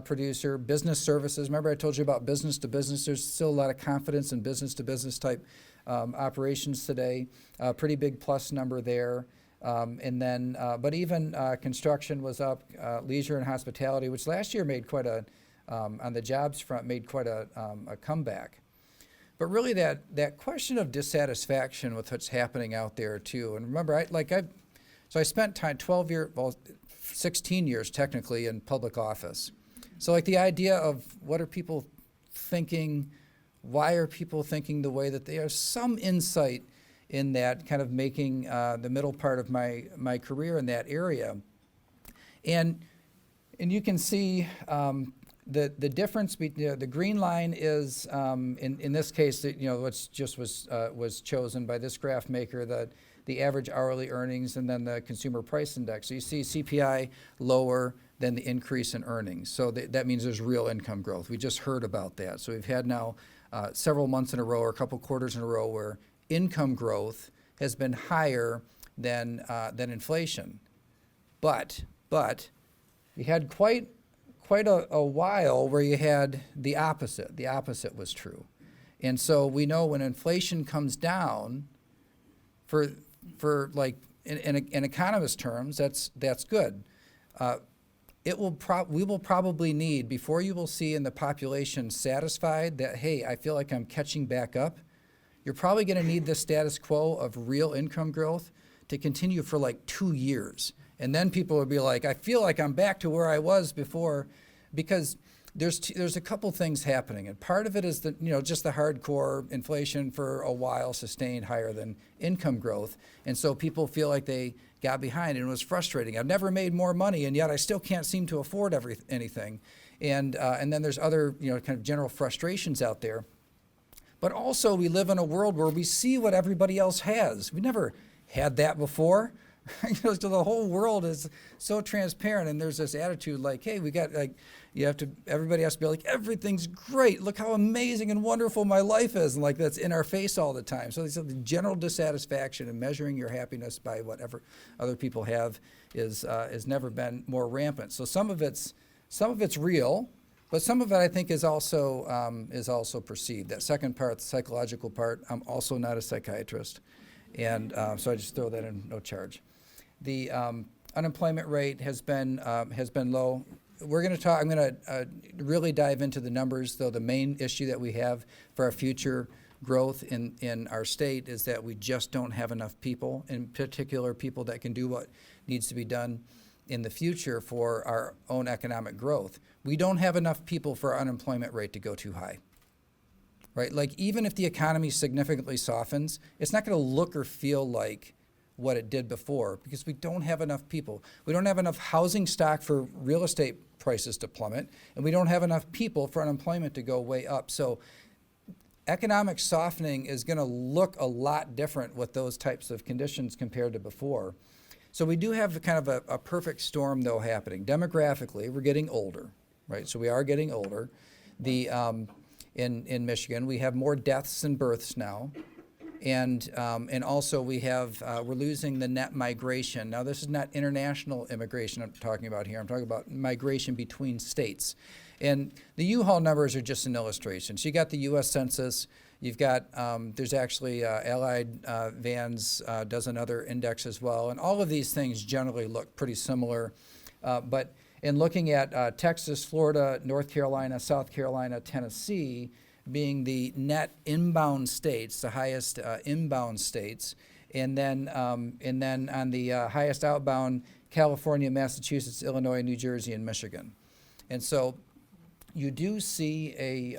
D: producer. Business services. Remember I told you about business to business. There's still a lot of confidence in business to business type operations today. Pretty big plus number there. And then, but even construction was up, leisure and hospitality, which last year made quite a, on the jobs front, made quite a comeback. But really that question of dissatisfaction with what's happening out there too. And remember, I spent 16 years technically in public office. So like the idea of what are people thinking, why are people thinking the way that they are, some insight in that kind of making the middle part of my career in that area. And you can see the difference between the green line is in this case what's just was chosen by this graph maker, the average hourly earnings, and then the consumer price index. So you see CPI lower than the increase in earnings. So that means there's real income growth. We just heard about that. So we've had now several months in a row or a couple quarters in a row where income growth has been higher than inflation. But you had quite a while where you had the opposite. The opposite was true. And so we know when inflation comes down, for like in economist terms, that's good. We will probably need, before you will see in the population satisfied that, hey, I feel like I'm catching back up, you're probably going to need the status quo of real income growth to continue for like 2 years. And then people will be like, I feel like I'm back to where I was before, because there's a couple things happening. And part of it is that, just the hardcore inflation for a while sustained higher than income growth. And so people feel like they got behind, and it was frustrating. I've never made more money, and yet I still can't seem to afford anything. And then there's other, kind of general frustrations out there. But also we live in a world where we see what everybody else has. We never had that before. So the whole world is so transparent, and there's this attitude like, hey, we got everybody has to be like, everything's great. Look how amazing and wonderful my life is, and like that's in our face all the time. So the general dissatisfaction and measuring your happiness by whatever other people have has never been more rampant. So some of it's real, but some of it I think is also perceived. That second part, the psychological part, I'm also not a psychiatrist, and so I just throw that in, no charge. The unemployment rate has been low. We're going to talk. I'm going to really dive into the numbers, though. The main issue that we have for our future growth in our state is that we just don't have enough people, in particular people that can do what needs to be done in the future for our own economic growth. We don't have enough people for our unemployment rate to go too high. Right? Like, even if the economy significantly softens, it's not going to look or feel like what it did before, because we don't have enough people. We don't have enough housing stock for real estate prices to plummet, and we don't have enough people for unemployment to go way up. So economic softening is going to look a lot different with those types of conditions compared to before. So we do have kind of a perfect storm, though, happening. Demographically, we're getting older, right? So we are getting older. In Michigan, we have more deaths than births now. And also we're losing the net migration. Now, this is not international immigration I'm talking about here. I'm talking about migration between states. And the U-Haul numbers are just an illustration. So you got the U.S. Census. You've got, there's actually Allied Vans does another index as well. And all of these things generally look pretty similar. But in looking at Texas, Florida, North Carolina, South Carolina, Tennessee, being the net inbound states, the highest inbound states, and then on the highest outbound, California, Massachusetts, Illinois, New Jersey, and Michigan. And so you do see and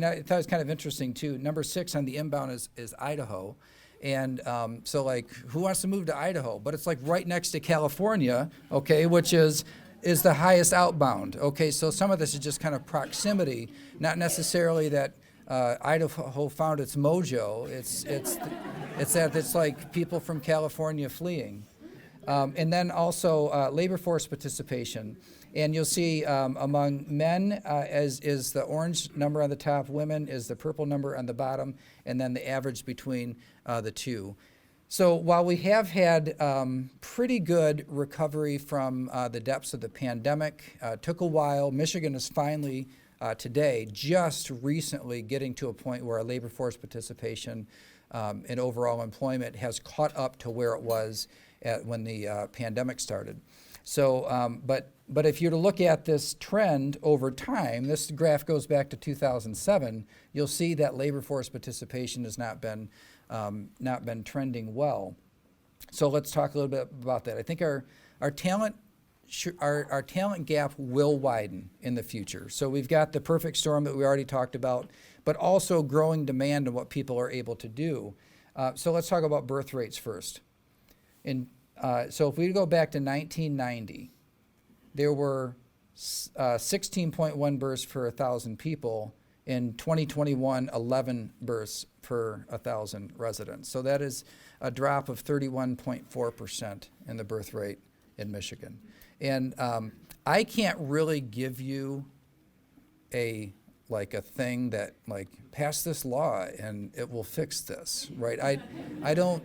D: I thought it was kind of interesting too. Number 6 on the inbound is Idaho. And so like, who wants to move to Idaho? But it's like right next to California, okay, which is the highest outbound. Okay, so some of this is just kind of proximity, not necessarily that Idaho found its mojo. It's that it's like people from California fleeing. And then also labor force participation. And you'll see among men is the orange number on the top, women is the purple number on the bottom, and then the average between the two. So while we have had pretty good recovery from the depths of the pandemic, took a while. Michigan is finally today, just recently getting to a point where our labor force participation and overall employment has caught up to where it was when the pandemic started. So, but if you're to look at this trend over time, this graph goes back to 2007. You'll see that labor force participation has not been trending well. So let's talk a little bit about that. I think our talent gap will widen in the future. So we've got the perfect storm that we already talked about, but also growing demand on what people are able to do. So let's talk about birth rates first. So if we go back to 1990, there were 16.1 births per 1,000 people. In 2021, 11 births per 1,000 residents. So that is a drop of 31.4% in the birth rate in Michigan. And I can't really give you a thing that pass this law and it will fix this, right? I don't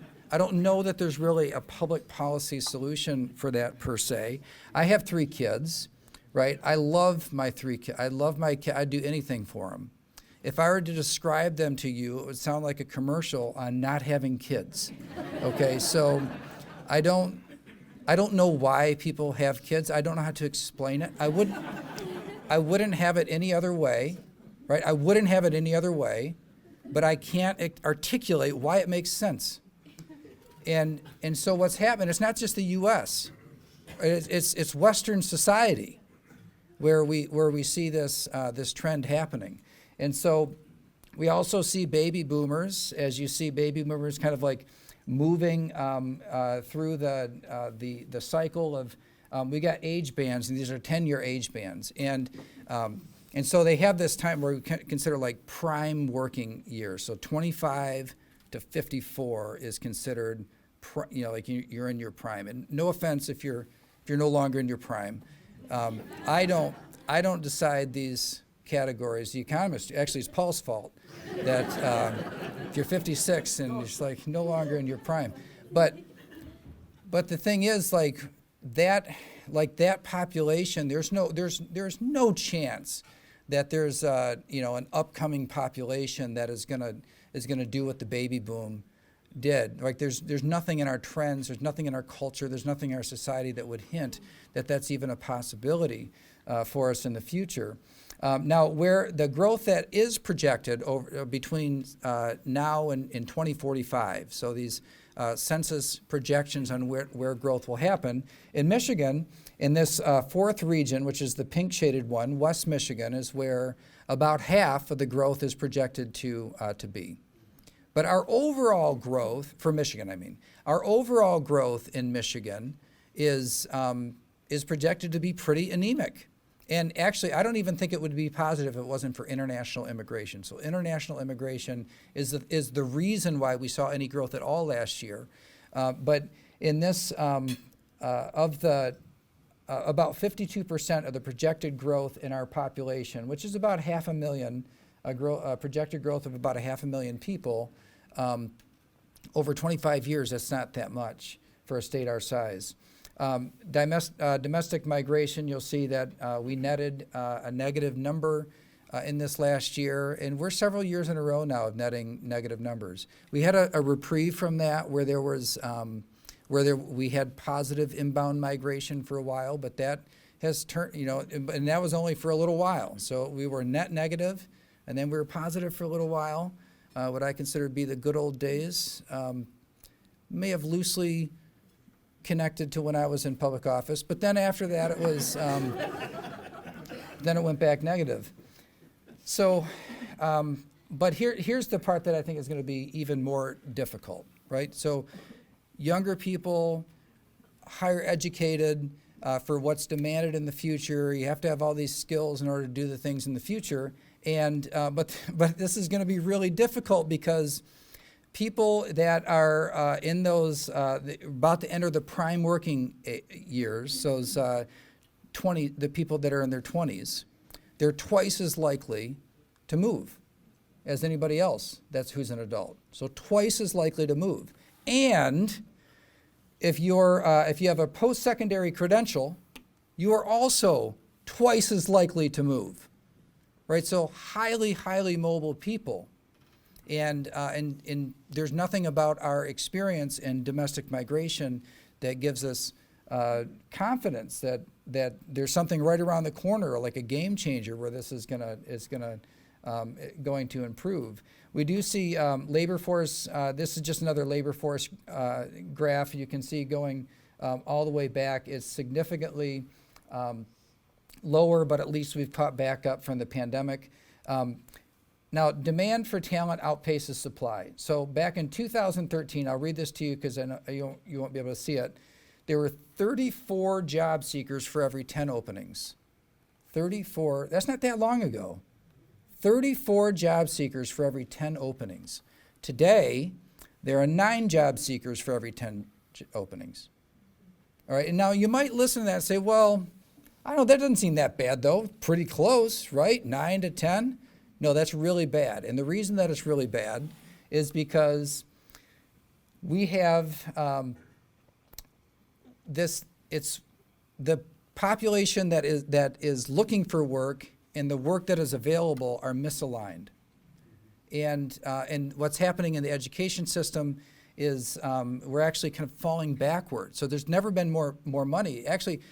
D: know that there's really a public policy solution for that per se. I have 3 kids, right? I love my 3 kids. I love my kids. I'd do anything for them. If I were to describe them to you, it would sound like a commercial on not having kids. Okay, so I don't know why people have kids. I don't know how to explain it. I wouldn't have it any other way, right? I wouldn't have it any other way, but I can't articulate why it makes sense. And so what's happened, it's not just the U.S. It's Western society where we see this trend happening. And so we also see baby boomers, as you see baby boomers kind of moving through the cycle of, we got age bands, and these are 10-year age bands. And so they have this time where we consider prime working years. So 25 to 54 is considered, you're in your prime. And no offense if you're no longer in your prime. I don't decide these categories. The Economist, actually it's Paul's fault that if you're 56 and it's no longer in your prime. But the thing is that population, there's no chance that there's an upcoming population that is gonna do what the baby boom did. There's nothing in our trends, there's nothing in our culture, there's nothing in our society that would hint that that's even a possibility for us in the future. Now, where the growth that is projected between now and in 2045, so these census projections on where growth will happen, in Michigan, in this 4th region, which is the pink shaded one, West Michigan, is where about half of the growth is projected to be. But our overall growth, for Michigan, our overall growth in Michigan is projected to be pretty anemic. And actually, I don't even think it would be positive if it wasn't for international immigration. So international immigration is the reason why we saw any growth at all last year. But in this, about 52% of the projected growth in our population, which is about 500,000, projected growth of about 500,000 people, over 25 years, that's not that much for a state our size. Domestic migration, you'll see that we netted a negative number in this last year, and we're several years in a row now of netting negative numbers. We had a reprieve from that where there was we had positive inbound migration for a while, but that has turned, and that was only for a little while. So we were net negative, and then we were positive for a little while. What I consider to be the good old days, may have loosely connected to when I was in public office, but then after that it was, then it went back negative. So, but here's the part that I think is going to be even more difficult, right? So, younger people, higher educated, for what's demanded in the future. You have to have all these skills in order to do the things in the future, and but this is going to be really difficult because people that are in those about to enter the prime working years, those the people that are in their 20s, they're twice as likely to move as anybody else who's an adult. So twice as likely to move. And if you have a post-secondary credential, you are also twice as likely to move, right? So highly, highly mobile people. And there's nothing about our experience in domestic migration that gives us confidence that there's something right around the corner, like a game changer, where this is going to improve. We do see labor force. This is just another labor force graph. You can see going all the way back. It's significantly lower, but at least we've caught back up from the pandemic. Now, demand for talent outpaces supply. So back in 2013, I'll read this to you because I know you won't be able to see it. There were 34 job seekers for every 10 openings. 34, that's not that long ago. 34 job seekers for every 10 openings. Today, there are 9 job seekers for every 10 openings. All right, and now you might listen to that and say, well, I don't know, that doesn't seem that bad though. Pretty close, right? 9 to 10? No, that's really bad. And the reason that it's really bad is because we have it's the population that is looking for work and the work that is available are misaligned. And what's happening in the education system is we're actually kind of falling backward. So there's never been more money. Actually,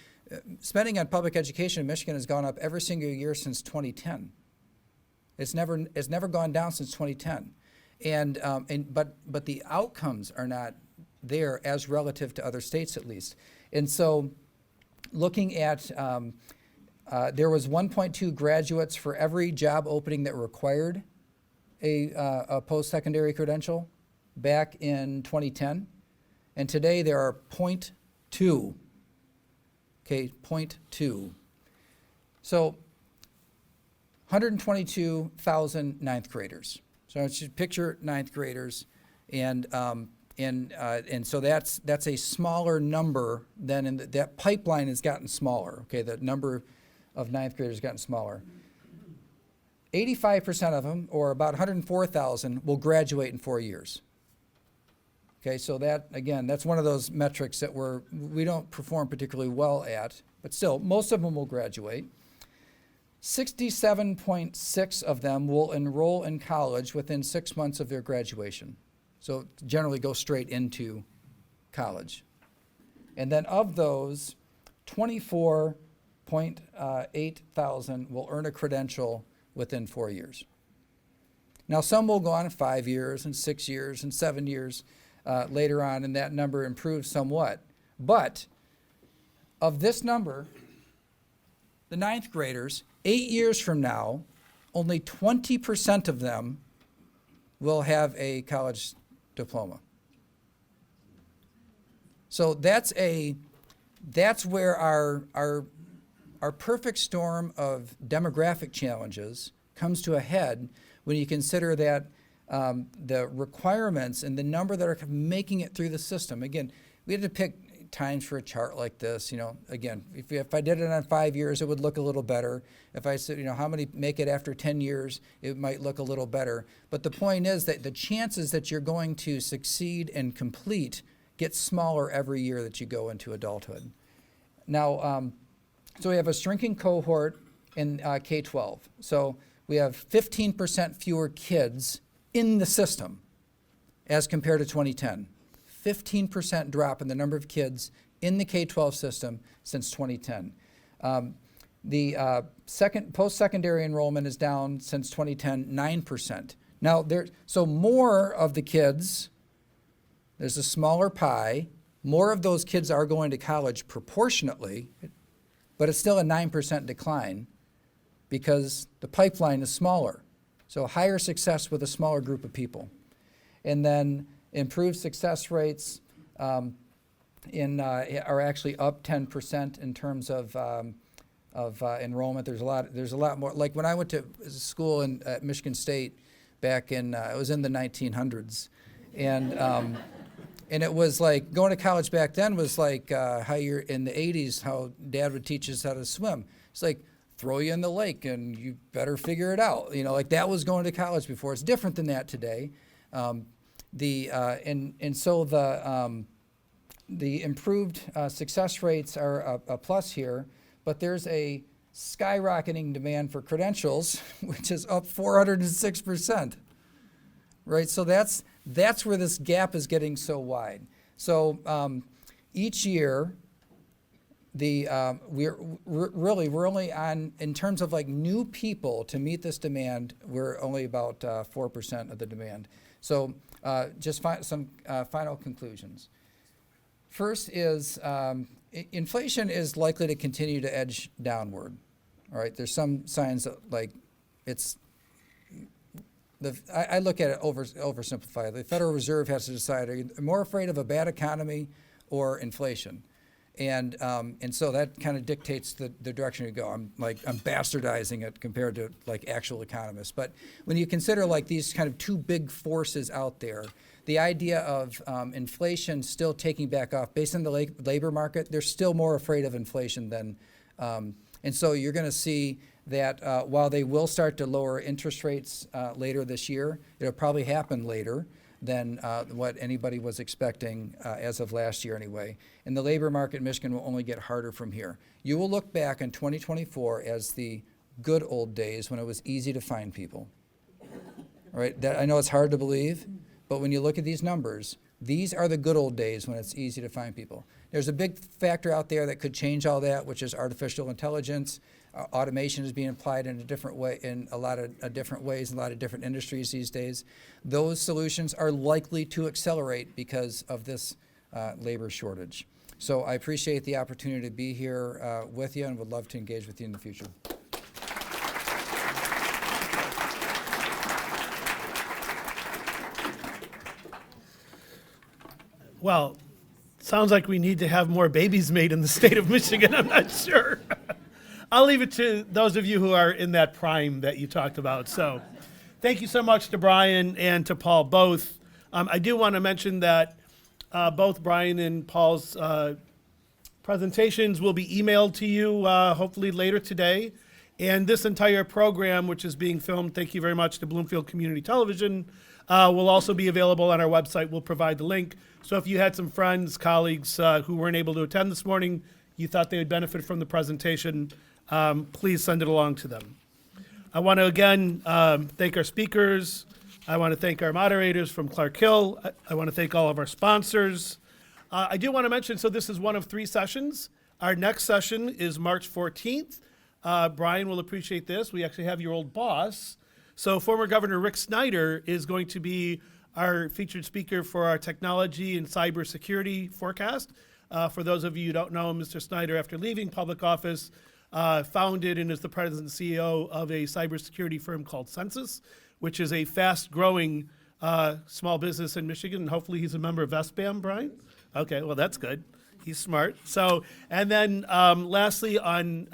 D: spending on public education in Michigan has gone up every single year since 2010. It's never gone down since 2010. But the outcomes are not there as relative to other states at least. And so looking at, there was 1.2 graduates for every job opening that required a post-secondary credential back in 2010. And today there are 0.2. Okay, 0.2. So 122,000 ninth graders. So I should picture ninth graders, and so that's a smaller number than that pipeline has gotten smaller. Okay, the number of ninth graders has gotten smaller. 85% of them, or about 104,000, will graduate in 4 years. Okay, so that, again, that's one of those metrics that we don't perform particularly well at, but still, most of them will graduate. 67.6 of them will enroll in college within 6 months of their graduation. So generally go straight into college. And then of those, 24.8 thousand will earn a credential within 4 years. Now some will go on in 5 years and 6 years and 7 years later on, and that number improves somewhat. But of this number, the ninth graders, 8 years from now, only 20% of them will have a college diploma. So that's where our perfect storm of demographic challenges comes to a head when you consider that the requirements and the number that are making it through the system. Again, we had to pick times for a chart like this. Again, if I did it on 5 years, it would look a little better. If I said, how many make it after 10 years, it might look a little better. But the point is that the chances that you're going to succeed and complete get smaller every year that you go into adulthood. Now, so we have a shrinking cohort in K-12. So we have 15% fewer kids in the system as compared to 2010. 15% drop in the number of kids in the K-12 system since 2010. The post-secondary enrollment is down since 2010, 9%. Now, so more of the kids, there's a smaller pie, more of those kids are going to college proportionately, but it's still a 9% decline because the pipeline is smaller. So higher success with a smaller group of people. And then improved success rates are actually up 10% in terms of enrollment. There's a lot more. Like when I went to school at Michigan State back in it was in the 1900s, and it was like going to college back then was like how you're in the 80s, how Dad would teach us how to swim. It's like throw you in the lake and you better figure it out. Like that was going to college before. It's different than that today. So the improved success rates are a plus here, but there's a skyrocketing demand for credentials, which is up 406%. Right, so that's where this gap is getting so wide. So each year, we're only on, in terms of like new people to meet this demand, we're only about 4% of the demand. So just some final conclusions. First is inflation is likely to continue to edge downward. All right, there's some signs that like it's. I look at it oversimplified. The Federal Reserve has to decide: are you more afraid of a bad economy or inflation? And so that kind of dictates the direction you go. I'm bastardizing it compared to like actual economists. But when you consider like these kind of two big forces out there, the idea of inflation still taking back off based on the labor market, they're still more afraid of inflation than, and so you're going to see that while they will start to lower interest rates later this year, it'll probably happen later than what anybody was expecting as of last year anyway. And the labor market in Michigan will only get harder from here. You will look back in 2024 as the good old days when it was easy to find people. All right, I know it's hard to believe, but when you look at these numbers, these are the good old days when it's easy to find people. There's a big factor out there that could change all that, which is artificial intelligence. Automation is being applied in a different way, in a lot of different ways, in a lot of different industries these days. Those solutions are likely to accelerate because of this labor shortage. So I appreciate the opportunity to be here with you and would love to engage with you in the future.
A: Well, sounds like we need to have more babies made in the state of Michigan. I'm not sure. I'll leave it to those of you who are in that prime that you talked about. So thank you so much to Brian and to Paul both. I do want to mention that both Brian and Paul's presentations will be emailed to you hopefully later today. And this entire program, which is being filmed, thank you very much to Bloomfield Community Television, will also be available on our website. We'll provide the link. So if you had some friends, colleagues who weren't able to attend this morning, you thought they would benefit from the presentation, please send it along to them. I want to again thank our speakers. I want to thank our moderators from Clark Hill. I want to thank all of our sponsors. I do want to mention, so this is one of 3 sessions. Our next session is March 14th. Brian will appreciate this. We actually have your old boss. So former Governor Rick Snyder is going to be our featured speaker for our technology and cybersecurity forecast. For those of you who don't know, Mr. Snyder, after leaving public office, founded and is the president and CEO of a cybersecurity firm called Census, which is a fast-growing small business in Michigan. And hopefully he's a member of SBAM, Brian? Okay, well, that's good. He's smart. So, and then lastly, on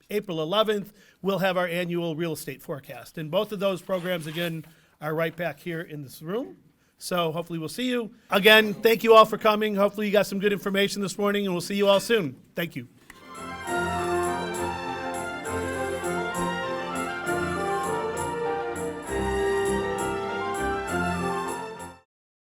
A: April 11th, we'll have our annual real estate forecast. And both of those programs, again, are right back here in this room. So hopefully we'll see you. Again, thank you all for coming. Hopefully you got some good information this morning, and we'll see you all soon. Thank you.